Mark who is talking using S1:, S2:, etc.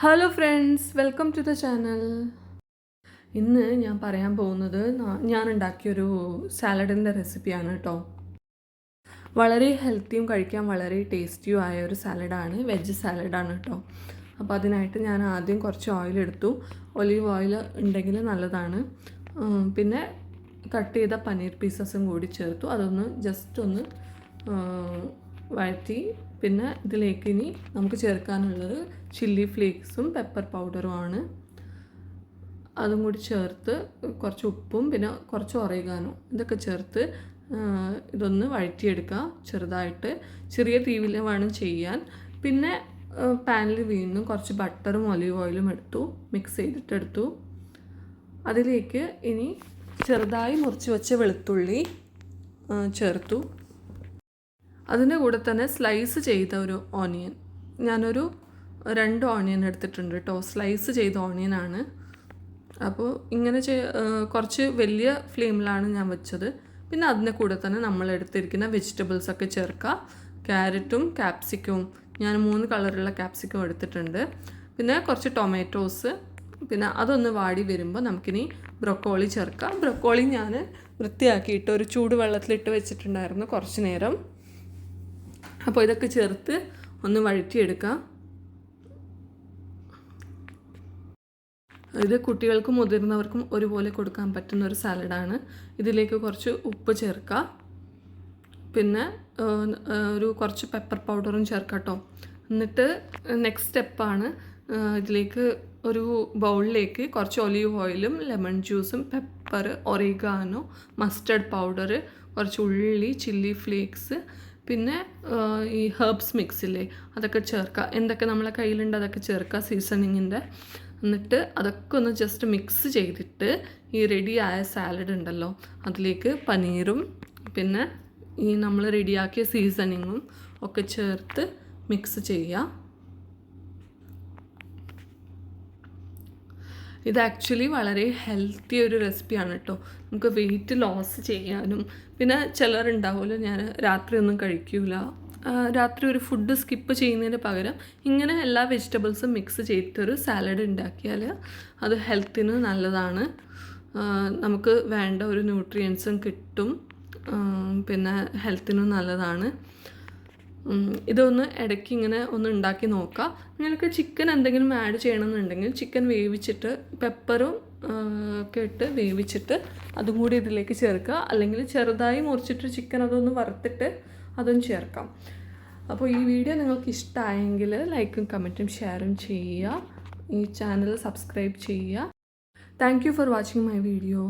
S1: Hello friends, welcome to the channel. ഇന്ന് ഞാൻ പറയാൻ പോകുന്നത് ഞാൻ ഉണ്ടാക്കിയൊരു സാലഡിൻ്റെ റെസിപ്പിയാണ് കേട്ടോ. വളരെ ഹെൽത്തിയും കഴിക്കാൻ വളരെ ടേസ്റ്റിയും ആയ ഒരു സാലഡാണ്, വെജ് സാലഡാണ് കേട്ടോ. അപ്പോൾ അതിനായിട്ട് ഞാൻ ആദ്യം കുറച്ച് ഓയിൽ എടുത്തു. ഒലീവ് ഓയിൽ ഉണ്ടെങ്കിൽ നല്ലതാണ്. പിന്നെ കട്ട് ചെയ്ത പനീർ പീസസും കൂടി ചേർത്തു. അതൊന്ന് ജസ്റ്റ് ഒന്ന് വഴറ്റി. പിന്നെ ഇതിലേക്ക് ഇനി നമുക്ക് ചേർക്കാനുള്ളത് ചില്ലി ഫ്ലേക്സും പെപ്പർ പൗഡറുമാണ്. അതും കൂടി ചേർത്ത് കുറച്ച് ഉപ്പും പിന്നെ കുറച്ച് ഒറിഗാനോ ഇതൊക്കെ ചേർത്ത് ഇതൊന്ന് വഴറ്റിയെടുക്കുക ചെറുതായിട്ട്. ചെറിയ തീയിൽ വേണം ചെയ്യാൻ. പിന്നെ പാനിൽ വീണ്ടും കുറച്ച് ബട്ടറും ഒലീവ് ഓയിലും മിക്സ് ചെയ്തിട്ടെടുത്തു. അതിലേക്ക് ഇനി ചെറുതായി മുറിച്ച് വെച്ച വെളുത്തുള്ളി ചേർത്തു. അതിൻ്റെ കൂടെ തന്നെ സ്ലൈസ് ചെയ്ത ഒരു ഓണിയൻ, ഞാനൊരു 2 ഓണിയൻ എടുത്തിട്ടുണ്ട് കേട്ടോ. സ്ലൈസ് ചെയ്ത ഓണിയനാണ്. അപ്പോൾ ഇങ്ങനെ കുറച്ച് വലിയ ഫ്ലെയിമിലാണ് ഞാൻ വെച്ചത്. പിന്നെ അതിൻ്റെ കൂടെ തന്നെ നമ്മൾ എടുത്തിരിക്കുന്ന വെജിറ്റബിൾസൊക്കെ ചേർക്കുക. ക്യാരറ്റും ക്യാപ്സിക്കവും, ഞാൻ 3 കളറുള്ള ക്യാപ്സിക്കം എടുത്തിട്ടുണ്ട്. പിന്നെ കുറച്ച് ടൊമാറ്റോസ്. പിന്നെ അതൊന്ന് വാടി വരുമ്പോൾ നമുക്കിനി ബ്രൊക്കോളി ചേർക്കാം. ബ്രൊക്കോളി ഞാൻ വൃത്തിയാക്കിയിട്ട് ഒരു ചൂടുവെള്ളത്തിലിട്ട് വെച്ചിട്ടുണ്ടായിരുന്നു കുറച്ച് നേരം. അപ്പോൾ ഇതൊക്കെ ചേർത്ത് ഒന്ന് വഴറ്റിയെടുക്കാം. ഇത് കുട്ടികൾക്കും മുതിർന്നവർക്കും ഒരുപോലെ കൊടുക്കാൻ പറ്റുന്ന ഒരു സാലഡാണ്. ഇതിലേക്ക് കുറച്ച് ഉപ്പ് ചേർക്കാം. പിന്നെ കുറച്ച് പെപ്പർ പൗഡറും ചേർക്കാം കേട്ടോ. എന്നിട്ട് നെക്സ്റ്റ് സ്റ്റെപ്പാണ്, ഇതിലേക്ക് ഒരു ബൗളിലേക്ക് കുറച്ച് ഒലീവ് ഓയിലും ലെമൺ ജ്യൂസും പെപ്പർ, ഒറിഗാനോ, മസ്റ്റർഡ് പൗഡർ, കുറച്ച് ഉള്ളി, ചില്ലി ഫ്ലേക്സ്, പിന്നെ ഈ ഹെർബ്സ് മിക്സില്ലേ അതൊക്കെ ചേർക്കുക. എന്തൊക്കെ നമ്മളെ കയ്യിലുണ്ട് അതൊക്കെ ചേർക്കുക സീസണിങ്ങിൻ്റെ. എന്നിട്ട് അതൊക്കെ ഒന്ന് ജസ്റ്റ് മിക്സ് ചെയ്തിട്ട് ഈ റെഡിയായ സാലഡ് ഉണ്ടല്ലോ അതിലേക്ക് പനീറും പിന്നെ ഈ നമ്മൾ റെഡിയാക്കിയ സീസണിങ്ങും ഒക്കെ ചേർത്ത് മിക്സ് ചെയ്യുക. ഇത് ആക്ച്വലി വളരെ ഹെൽത്തി ഒരു റെസിപ്പിയാണ് കേട്ടോ. നമുക്ക് വെയിറ്റ് ലോസ് ചെയ്യാനും. പിന്നെ ചിലരുണ്ടാവുമല്ലോ, ഞാൻ രാത്രി ഒന്നും കഴിക്കില്ല, രാത്രി ഒരു ഫുഡ് സ്കിപ്പ് ചെയ്യുന്നതിന് പകരം ഇങ്ങനെ എല്ലാ വെജിറ്റബിൾസും മിക്സ് ചെയ്തിട്ടൊരു സാലഡ് ഉണ്ടാക്കിയാൽ അത് ഹെൽത്തിന് നല്ലതാണ്. നമുക്ക് വേണ്ട ഒരു ന്യൂട്രിയൻസും കിട്ടും. പിന്നെ ഹെൽത്തിനും നല്ലതാണ്. ഇതൊന്ന് ഇടയ്ക്ക് ഇങ്ങനെ ഒന്ന് ഉണ്ടാക്കി നോക്കാം. നിങ്ങൾക്ക് ചിക്കൻ എന്തെങ്കിലും ആഡ് ചെയ്യണമെന്നുണ്ടെങ്കിൽ ചിക്കൻ വേവിച്ചിട്ട് പെപ്പറും ഒക്കെ ഇട്ട് വേവിച്ചിട്ട് അതും കൂടി ഇതിലേക്ക് ചേർക്കുക. അല്ലെങ്കിൽ ചെറുതായി മുറിച്ചിട്ട് ചിക്കൻ അതൊന്ന് വറുത്തിട്ട് അതും ചേർക്കാം. അപ്പോൾ ഈ വീഡിയോ നിങ്ങൾക്ക് ഇഷ്ടമായെങ്കിൽ ലൈക്കും കമൻറ്റും ഷെയറും ചെയ്യുക. ഈ ചാനൽ സബ്സ്ക്രൈബ് ചെയ്യുക. Thank you for watching my video.